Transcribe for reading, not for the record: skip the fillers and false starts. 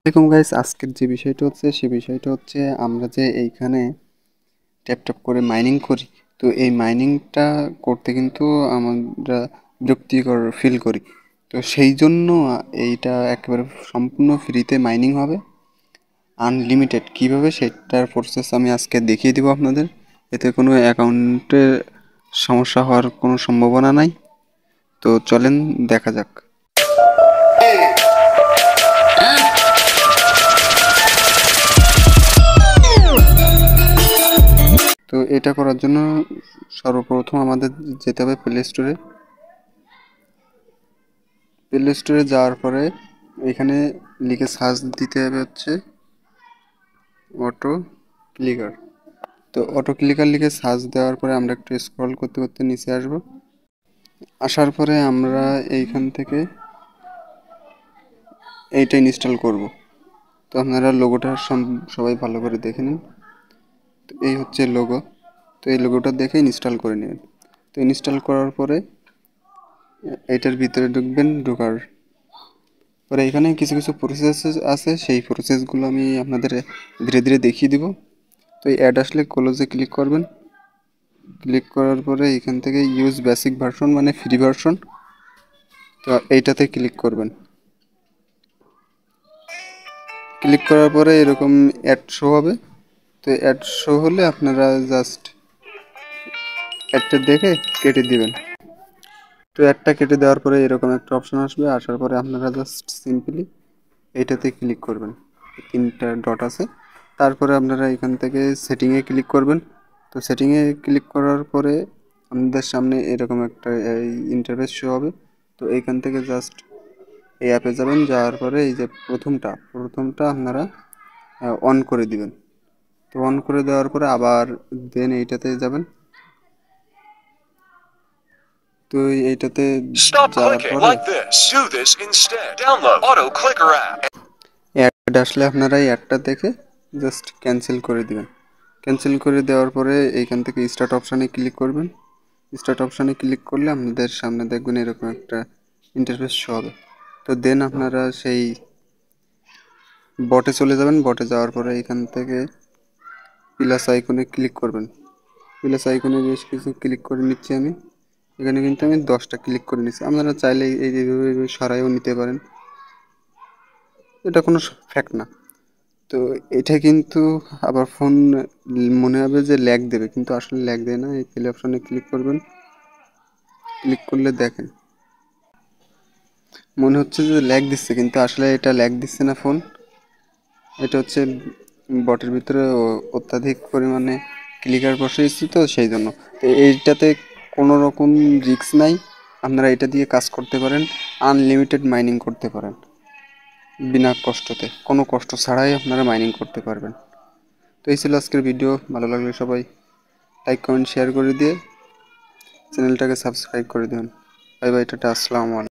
দেখুন গাইস, আজকের যে বিষয়টা হচ্ছে সেই বিষয়টা হচ্ছে আমরা যে এইখানে ট্যাপ ট্যাপ করে মাইনিং করি। তো এই মাইনিংটা করতে কিন্তু আমরা বিরক্তিকর ফিল করি। তো সেই জন্য এইটা একেবারে সম্পূর্ণ ফ্রিতে মাইনিং হবে, আনলিমিটেড। কিভাবে সেটার প্রসেস আমি আজকে দেখিয়ে দিব আপনাদের। এতে কোনো অ্যাকাউন্টের সমস্যা হওয়ার কোনো সম্ভাবনা নাই। তো চলেন দেখা যাক। তো এটা করার জন্য সর্বপ্রথম আমাদের যেতে হবে প্লে স্টোরে যাওয়ার পরে এখানে লিখে সার্চ দিতে হবে হচ্ছে অটো ক্লিকার। তো অটো ক্লিকার লিখে সার্চ দেওয়ার পরে আমরা একটু স্ক্রল করতে করতে নিচে আসব। আসার পরে আমরা এইখান থেকে এইটা ইনস্টল করব। তো আপনারা লোগোটা সবাই ভালো করে দেখে নিন। তো এই হচ্ছে লোগো। তো এই লোগোটা দেখে ইনস্টল করে নেবেন। তো ইনস্টল করার পরে এইটার ভিতরে ঢুকবেন। ঢোকার পরে এখানে কিছু কিছু প্রসেস আছে, সেই প্রসেসগুলো আমি আপনাদের ধীরে ধীরে দেখিয়ে দিব। তো এই অ্যাড আসলে ক্লোজে ক্লিক করবেন। ক্লিক করার পরে এখান থেকে ইউজ বেসিক ভার্সন মানে ফ্রি ভার্সন, তো এইটাতে ক্লিক করবেন। ক্লিক করার পরে এরকম অ্যাড শো হবে। তো অ্যাড শো হলে আপনারা জাস্ট অ্যাডটা দেখে কেটে দিবেন। তো অ্যাডটা কেটে দেওয়ার পরে এরকম একটা অপশন আসবে। আসার পরে আপনারা জাস্ট সিম্পলি এইটাতে ক্লিক করবেন। তিনটা ডট আছে, তারপরে আপনারা এখান থেকে সেটিংয়ে ক্লিক করবেন। তো সেটিংয়ে ক্লিক করার পরে আপনাদের সামনে এরকম একটা ইন্টারফেস শো হবে। তো এইখান থেকে জাস্ট এই অ্যাপে যাবেন। যাওয়ার পরে এই যে প্রথমটা আপনারা অন করে দিবেন। তো অন করে দেওয়ার পরে আবার দেন এইটাতে যাবেন। তো এইটাতে যাওয়ার পরে অ্যাড আসলে আপনারা এই অ্যাডটা দেখে জাস্ট ক্যান্সেল করে দিবেন। ক্যান্সেল করে দেওয়ার পরে এইখান থেকে স্টার্ট অপশানে ক্লিক করবেন। স্টার্ট অপশানে ক্লিক করলে আপনাদের সামনে দেখবেন এরকম একটা ইন্টারফেস শো হবে। তো দেন আপনারা সেই বটে চলে যাবেন। বটে যাওয়ার পরে এখান থেকে প্লাস আইকনে ক্লিক করবেন। প্লাস আইকনে বেশ কিছু ক্লিক করে নিচ্ছি আমি। এখানে কিন্তু আমি 10টা ক্লিক করে নিচ্ছি। আপনারা চাইলে এইভাবে সরাইও নিতে পারেন, এটা কোনো ফ্যাক্ট না। তো এটা কিন্তু আবার ফোন মনে হবে যে ল্যাগ দেবে, কিন্তু আসলে ল্যাগ দেয় না। এই প্লে অপশনে ক্লিক করবেন। ক্লিক করলে দেখেন মনে হচ্ছে যে ল্যাগ দিচ্ছে, কিন্তু আসলে এটা ল্যাগ দিচ্ছে না ফোন। এটা হচ্ছে বটের ভিতরে অত্যাধিক পরিমাণে ক্লিকার বসেছি, তো সেই জন্য। তো এইটাতে কোনো রকম রিস্ক নাই। আপনারা এটা দিয়ে কাজ করতে পারেন, আনলিমিটেড মাইনিং করতে পারেন বিনা কষ্টতে, কোনো কষ্ট ছাড়াই আপনারা মাইনিং করতে পারবেন। তো এই ছিল আজকের ভিডিও। ভালো লাগলে সবাই লাইক কমেন্ট শেয়ার করে দিয়ে চ্যানেলটাকে সাবস্ক্রাইব করে দেবেন। বাই বাই, টাটা, আসসালামু আলাইকুম।